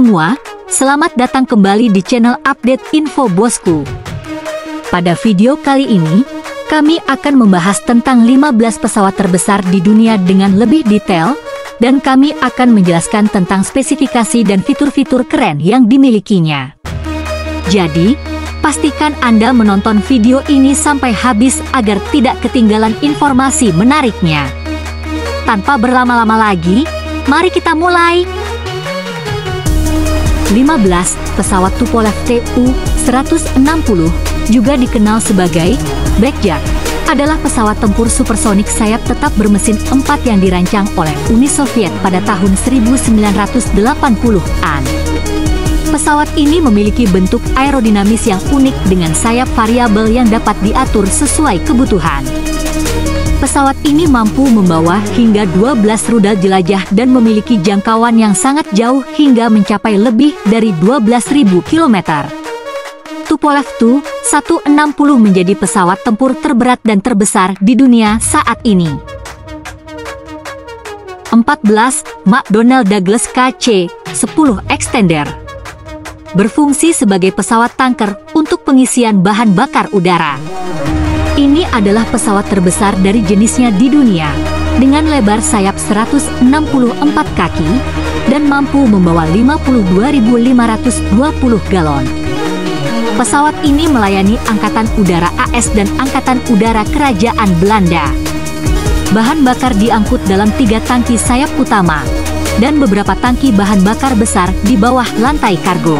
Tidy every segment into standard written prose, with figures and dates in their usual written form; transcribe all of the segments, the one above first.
semua, selamat datang kembali di channel Update Info Bosku. Pada video kali ini, kami akan membahas tentang 15 pesawat terbesar di dunia dengan lebih detail, dan kami akan menjelaskan tentang spesifikasi dan fitur-fitur keren yang dimilikinya. Jadi, pastikan Anda menonton video ini sampai habis agar tidak ketinggalan informasi menariknya. Tanpa berlama-lama lagi, mari kita mulai. 15. Pesawat Tupolev Tu-160, juga dikenal sebagai Blackjack, adalah pesawat tempur supersonik sayap tetap bermesin 4 yang dirancang oleh Uni Soviet pada tahun 1980-an. Pesawat ini memiliki bentuk aerodinamis yang unik dengan sayap variabel yang dapat diatur sesuai kebutuhan. Pesawat ini mampu membawa hingga 12 rudal jelajah dan memiliki jangkauan yang sangat jauh hingga mencapai lebih dari 12.000 km. Tupolev Tu-160 menjadi pesawat tempur terberat dan terbesar di dunia saat ini. 14. McDonnell Douglas KC-10 Extender berfungsi sebagai pesawat tanker untuk pengisian bahan bakar udara. Ini adalah pesawat terbesar dari jenisnya di dunia, dengan lebar sayap 164 kaki dan mampu membawa 52.520 galon. Pesawat ini melayani Angkatan Udara AS dan Angkatan Udara Kerajaan Belanda. Bahan bakar diangkut dalam 3 tangki sayap utama, dan beberapa tangki bahan bakar besar di bawah lantai kargo.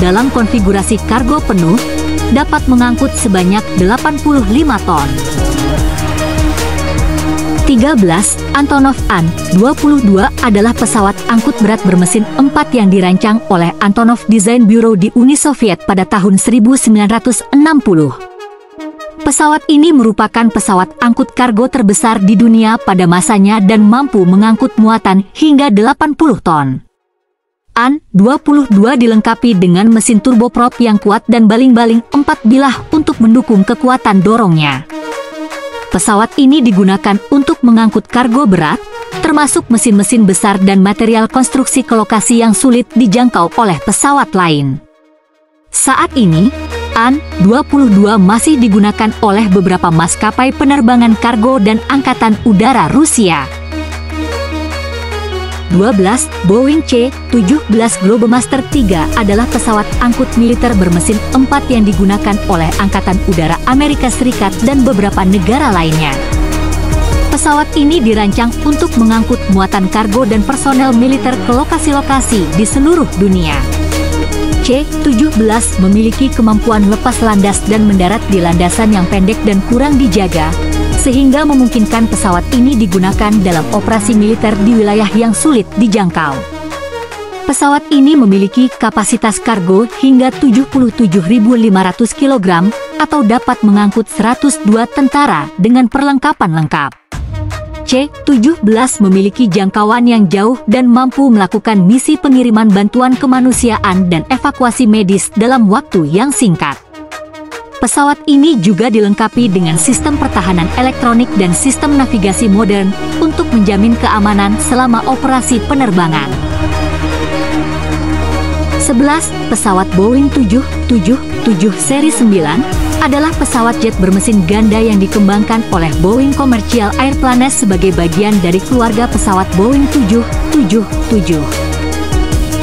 Dalam konfigurasi kargo penuh, dapat mengangkut sebanyak 85 ton. 13. Antonov An-22 adalah pesawat angkut berat bermesin 4 yang dirancang oleh Antonov Design Bureau di Uni Soviet pada tahun 1960. Pesawat ini merupakan pesawat angkut kargo terbesar di dunia pada masanya dan mampu mengangkut muatan hingga 80 ton. An-22 dilengkapi dengan mesin turboprop yang kuat dan baling-baling 4 bilah untuk mendukung kekuatan dorongnya. Pesawat ini digunakan untuk mengangkut kargo berat, termasuk mesin-mesin besar dan material konstruksi ke lokasi yang sulit dijangkau oleh pesawat lain. Saat ini, An-22 masih digunakan oleh beberapa maskapai penerbangan kargo dan Angkatan Udara Rusia. 12. Boeing C-17 Globemaster III adalah pesawat angkut militer bermesin 4 yang digunakan oleh Angkatan Udara Amerika Serikat dan beberapa negara lainnya. Pesawat ini dirancang untuk mengangkut muatan kargo dan personel militer ke lokasi-lokasi di seluruh dunia. C-17 memiliki kemampuan lepas landas dan mendarat di landasan yang pendek dan kurang dijaga, sehingga memungkinkan pesawat ini digunakan dalam operasi militer di wilayah yang sulit dijangkau. Pesawat ini memiliki kapasitas kargo hingga 77.500 kg atau dapat mengangkut 102 tentara dengan perlengkapan lengkap. C-17 memiliki jangkauan yang jauh dan mampu melakukan misi pengiriman bantuan kemanusiaan dan evakuasi medis dalam waktu yang singkat. Pesawat ini juga dilengkapi dengan sistem pertahanan elektronik dan sistem navigasi modern untuk menjamin keamanan selama operasi penerbangan. 11. Pesawat Boeing 777 seri 9 adalah pesawat jet bermesin ganda yang dikembangkan oleh Boeing Commercial Airplanes sebagai bagian dari keluarga pesawat Boeing 777.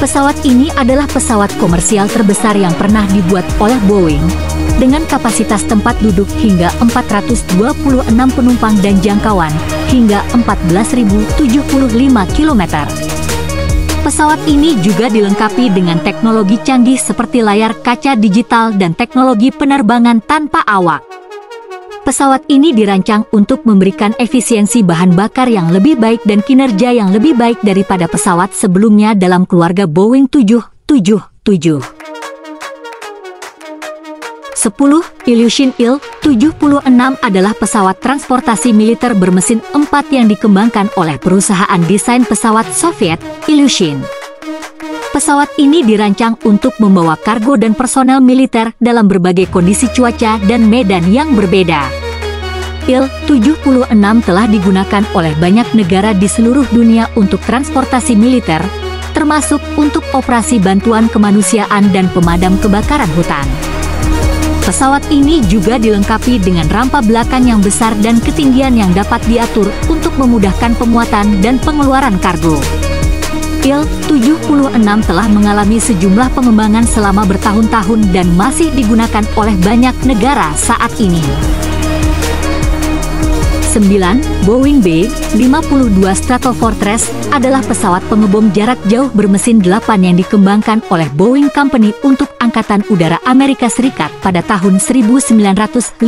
Pesawat ini adalah pesawat komersial terbesar yang pernah dibuat oleh Boeing, dengan kapasitas tempat duduk hingga 426 penumpang dan jangkauan hingga 14.075 km. Pesawat ini juga dilengkapi dengan teknologi canggih seperti layar kaca digital dan teknologi penerbangan tanpa awak. Pesawat ini dirancang untuk memberikan efisiensi bahan bakar yang lebih baik dan kinerja yang lebih baik daripada pesawat sebelumnya dalam keluarga Boeing 777. 10. Ilyushin Il-76 adalah pesawat transportasi militer bermesin 4 yang dikembangkan oleh perusahaan desain pesawat Soviet, Ilyushin. Pesawat ini dirancang untuk membawa kargo dan personel militer dalam berbagai kondisi cuaca dan medan yang berbeda. Il-76 telah digunakan oleh banyak negara di seluruh dunia untuk transportasi militer, termasuk untuk operasi bantuan kemanusiaan dan pemadam kebakaran hutan. Pesawat ini juga dilengkapi dengan rampa belakang yang besar dan ketinggian yang dapat diatur untuk memudahkan pemuatan dan pengeluaran kargo. Il-76 telah mengalami sejumlah pengembangan selama bertahun-tahun dan masih digunakan oleh banyak negara saat ini. 9. Boeing B-52 Stratofortress adalah pesawat pengebom jarak jauh bermesin 8 yang dikembangkan oleh Boeing Company untuk Angkatan Udara Amerika Serikat pada tahun 1950.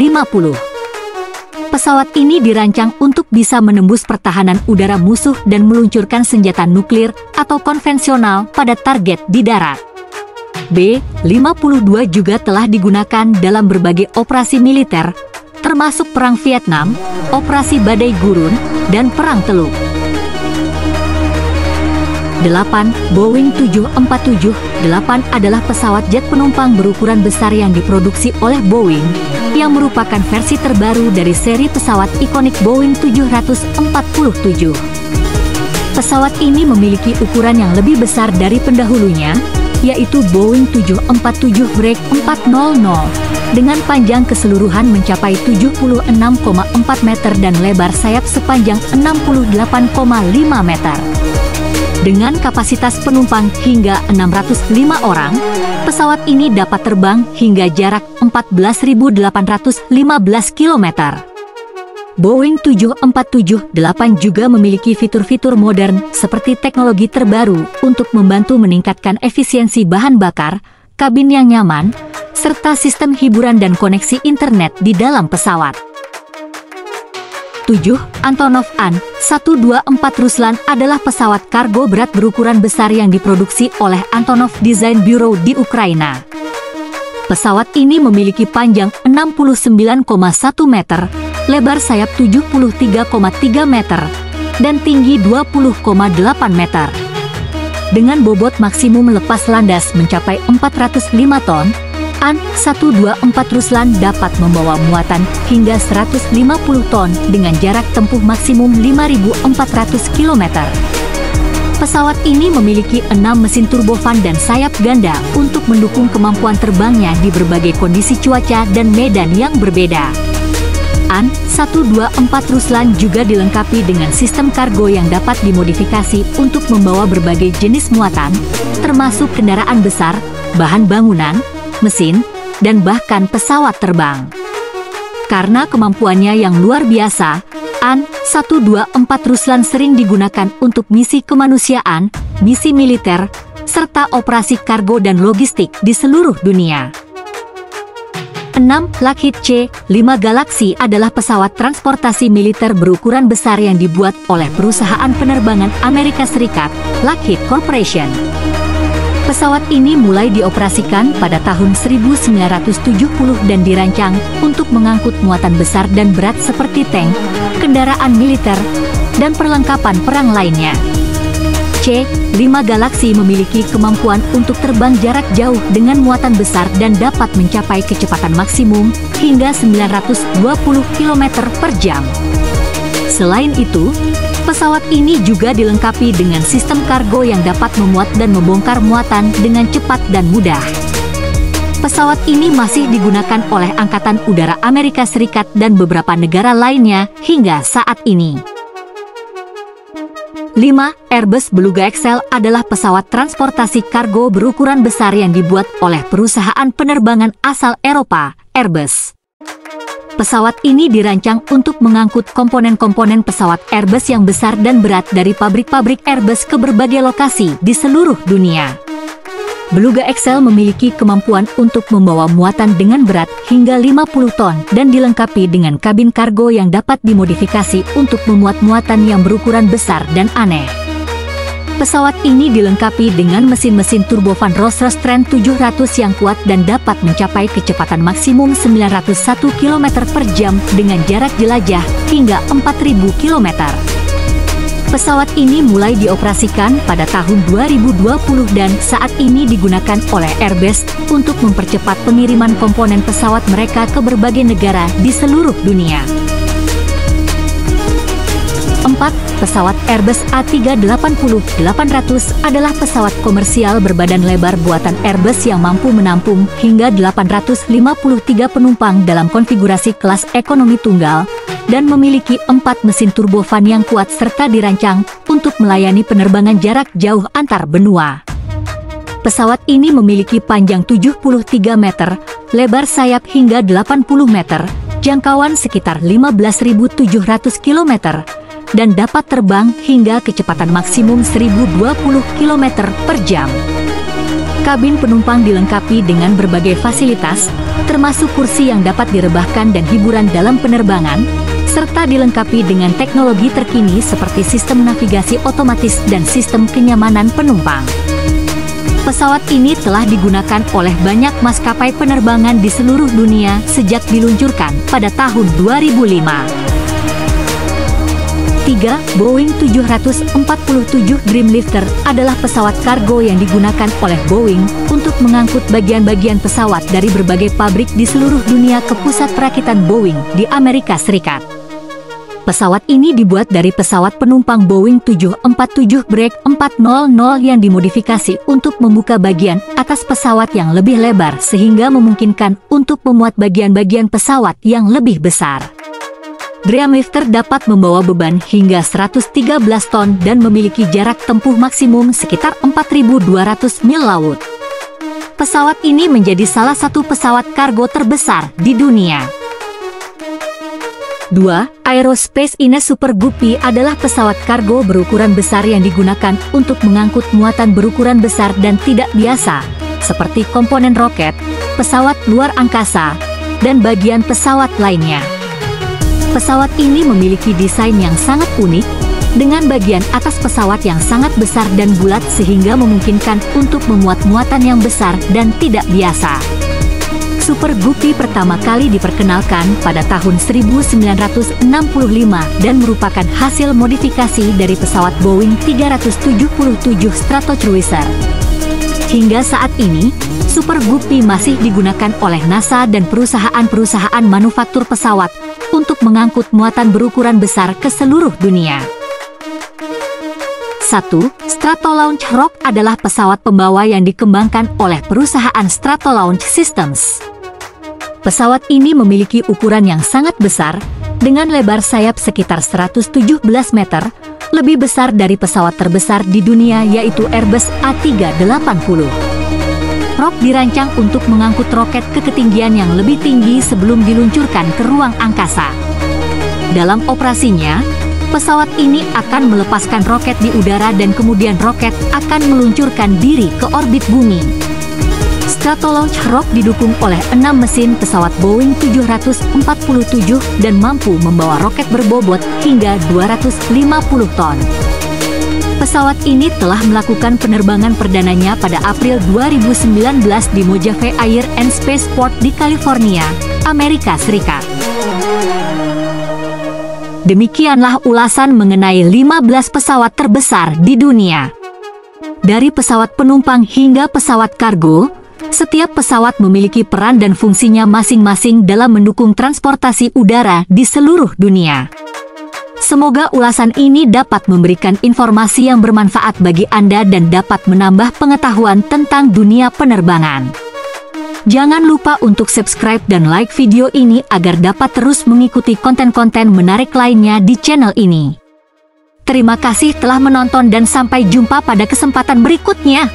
Pesawat ini dirancang untuk bisa menembus pertahanan udara musuh dan meluncurkan senjata nuklir atau konvensional pada target di darat. B-52 juga telah digunakan dalam berbagai operasi militer, termasuk Perang Vietnam, Operasi Badai Gurun, dan Perang Teluk. 8. Boeing 747-8 adalah pesawat jet penumpang berukuran besar yang diproduksi oleh Boeing, yang merupakan versi terbaru dari seri pesawat ikonik Boeing 747. Pesawat ini memiliki ukuran yang lebih besar dari pendahulunya, yaitu Boeing 747 Break 400, dengan panjang keseluruhan mencapai 76,4 meter dan lebar sayap sepanjang 68,5 meter. Dengan kapasitas penumpang hingga 605 orang, pesawat ini dapat terbang hingga jarak 14.815 km. Boeing 747-8 juga memiliki fitur-fitur modern seperti teknologi terbaru untuk membantu meningkatkan efisiensi bahan bakar, kabin yang nyaman, serta sistem hiburan dan koneksi internet di dalam pesawat. 7. Antonov An-124 Ruslan adalah pesawat kargo berat berukuran besar yang diproduksi oleh Antonov Design Bureau di Ukraina. Pesawat ini memiliki panjang 69,1 meter, lebar sayap 73,3 meter, dan tinggi 20,8 meter. Dengan bobot maksimum lepas landas mencapai 405 ton, An-124 Ruslan dapat membawa muatan hingga 150 ton dengan jarak tempuh maksimum 5.400 km. Pesawat ini memiliki 6 mesin turbofan dan sayap ganda untuk mendukung kemampuan terbangnya di berbagai kondisi cuaca dan medan yang berbeda. An-124 Ruslan juga dilengkapi dengan sistem kargo yang dapat dimodifikasi untuk membawa berbagai jenis muatan, termasuk kendaraan besar, bahan bangunan, mesin, dan bahkan pesawat terbang. Karena kemampuannya yang luar biasa, An-124 Ruslan sering digunakan untuk misi kemanusiaan, misi militer, serta operasi kargo dan logistik di seluruh dunia. 6. Lockheed C-5 Galaxy adalah pesawat transportasi militer berukuran besar yang dibuat oleh perusahaan penerbangan Amerika Serikat, Lockheed Corporation. Pesawat ini mulai dioperasikan pada tahun 1970 dan dirancang untuk mengangkut muatan besar dan berat seperti tank, kendaraan militer, dan perlengkapan perang lainnya. C-5 Galaxy memiliki kemampuan untuk terbang jarak jauh dengan muatan besar dan dapat mencapai kecepatan maksimum hingga 920 km per jam. Selain itu, pesawat ini juga dilengkapi dengan sistem kargo yang dapat memuat dan membongkar muatan dengan cepat dan mudah. Pesawat ini masih digunakan oleh Angkatan Udara Amerika Serikat dan beberapa negara lainnya hingga saat ini. 5. Airbus Beluga XL adalah pesawat transportasi kargo berukuran besar yang dibuat oleh perusahaan penerbangan asal Eropa, Airbus. Pesawat ini dirancang untuk mengangkut komponen-komponen pesawat Airbus yang besar dan berat dari pabrik-pabrik Airbus ke berbagai lokasi di seluruh dunia. Beluga XL memiliki kemampuan untuk membawa muatan dengan berat hingga 50 ton dan dilengkapi dengan kabin kargo yang dapat dimodifikasi untuk memuat muatan yang berukuran besar dan aneh. Pesawat ini dilengkapi dengan mesin-mesin turbofan Rolls-Royce Trent 700 yang kuat dan dapat mencapai kecepatan maksimum 901 km per jam dengan jarak jelajah hingga 4.000 km. Pesawat ini mulai dioperasikan pada tahun 2020 dan saat ini digunakan oleh Airbus untuk mempercepat pengiriman komponen pesawat mereka ke berbagai negara di seluruh dunia. 4. Pesawat Airbus A380-800 adalah pesawat komersial berbadan lebar buatan Airbus yang mampu menampung hingga 853 penumpang dalam konfigurasi kelas ekonomi tunggal dan memiliki 4 mesin turbofan yang kuat serta dirancang untuk melayani penerbangan jarak jauh antar benua. Pesawat ini memiliki panjang 73 meter, lebar sayap hingga 80 meter, jangkauan sekitar 15.700 km, dan dapat terbang hingga kecepatan maksimum 1.020 km per jam. Kabin penumpang dilengkapi dengan berbagai fasilitas, termasuk kursi yang dapat direbahkan dan hiburan dalam penerbangan, serta dilengkapi dengan teknologi terkini seperti sistem navigasi otomatis dan sistem kenyamanan penumpang. Pesawat ini telah digunakan oleh banyak maskapai penerbangan di seluruh dunia sejak diluncurkan pada tahun 2005. 3. Boeing 747 Dreamlifter adalah pesawat kargo yang digunakan oleh Boeing untuk mengangkut bagian-bagian pesawat dari berbagai pabrik di seluruh dunia ke pusat perakitan Boeing di Amerika Serikat. Pesawat ini dibuat dari pesawat penumpang Boeing 747 Break 400 yang dimodifikasi untuk membuka bagian atas pesawat yang lebih lebar sehingga memungkinkan untuk memuat bagian-bagian pesawat yang lebih besar. Dreamlifter dapat membawa beban hingga 113 ton dan memiliki jarak tempuh maksimum sekitar 4.200 mil laut. Pesawat ini menjadi salah satu pesawat kargo terbesar di dunia. 2. Aerospace Ines Super Guppy adalah pesawat kargo berukuran besar yang digunakan untuk mengangkut muatan berukuran besar dan tidak biasa, seperti komponen roket, pesawat luar angkasa, dan bagian pesawat lainnya. Pesawat ini memiliki desain yang sangat unik, dengan bagian atas pesawat yang sangat besar dan bulat sehingga memungkinkan untuk memuat muatan yang besar dan tidak biasa. Super Guppy pertama kali diperkenalkan pada tahun 1965 dan merupakan hasil modifikasi dari pesawat Boeing 377 Stratocruiser. Hingga saat ini, Super Guppy masih digunakan oleh NASA dan perusahaan-perusahaan manufaktur pesawat untuk mengangkut muatan berukuran besar ke seluruh dunia. 1. Stratolaunch Rock adalah pesawat pembawa yang dikembangkan oleh perusahaan Stratolaunch Systems. Pesawat ini memiliki ukuran yang sangat besar, dengan lebar sayap sekitar 117 meter, lebih besar dari pesawat terbesar di dunia yaitu Airbus A380. Rock dirancang untuk mengangkut roket ke ketinggian yang lebih tinggi sebelum diluncurkan ke ruang angkasa. Dalam operasinya, pesawat ini akan melepaskan roket di udara dan kemudian roket akan meluncurkan diri ke orbit bumi. Stratolaunch Rock didukung oleh 6 mesin pesawat Boeing 747 dan mampu membawa roket berbobot hingga 250 ton. Pesawat ini telah melakukan penerbangan perdananya pada April 2019 di Mojave Air and Spaceport di California, Amerika Serikat. Demikianlah ulasan mengenai 15 pesawat terbesar di dunia. Dari pesawat penumpang hingga pesawat kargo, setiap pesawat memiliki peran dan fungsinya masing-masing dalam mendukung transportasi udara di seluruh dunia. Semoga ulasan ini dapat memberikan informasi yang bermanfaat bagi Anda dan dapat menambah pengetahuan tentang dunia penerbangan. Jangan lupa untuk subscribe dan like video ini agar dapat terus mengikuti konten-konten menarik lainnya di channel ini. Terima kasih telah menonton dan sampai jumpa pada kesempatan berikutnya.